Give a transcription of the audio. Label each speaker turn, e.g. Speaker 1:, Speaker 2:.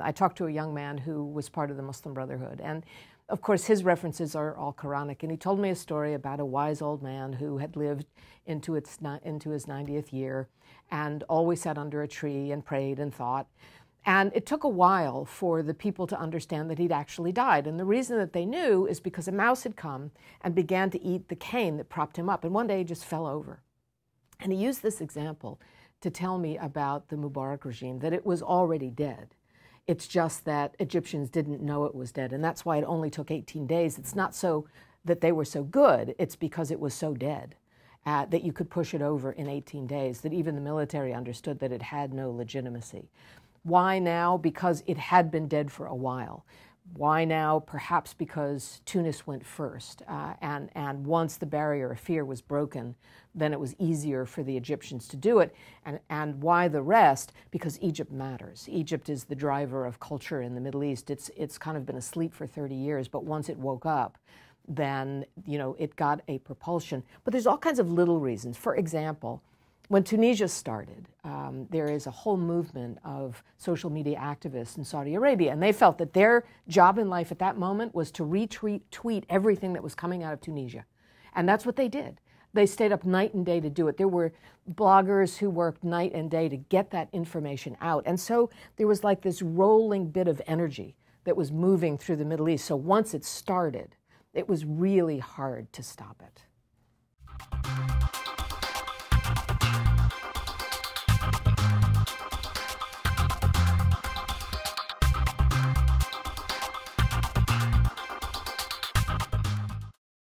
Speaker 1: I talked to a young man who was part of the Muslim Brotherhood, and of course his references are all Quranic, and he told me a story about a wise old man who had lived into his 90th year and always sat under a tree and prayed and thought. And it took a while for the people to understand that he'd actually died. And the reason that they knew is because a mouse had come and began to eat the cane that propped him up. And one day he just fell over. And he used this example to tell me about the Mubarak regime, that it was already dead. It's just that Egyptians didn't know it was dead. And that's why it only took 18 days. It's not so that they were so good. It's because it was so dead that you could push it over in 18 days, that even the military understood that it had no legitimacy. Why now? Because it had been dead for a while. Why now? Perhaps because Tunis went first. And once the barrier of fear was broken, then it was easier for the Egyptians to do it. And why the rest? Because Egypt matters. Egypt is the driver of culture in the Middle East. It's kind of been asleep for 30 years, but once it woke up, then, it got a propulsion. But there's all kinds of little reasons. For example, when Tunisia started, there is a whole movement of social media activists in Saudi Arabia, and they felt that their job in life at that moment was to retweet everything that was coming out of Tunisia. And that's what they did. They stayed up night and day to do it. There were bloggers who worked night and day to get that information out. And so there was like this rolling bit of energy that was moving through the Middle East. So once it started, it was really hard to stop it.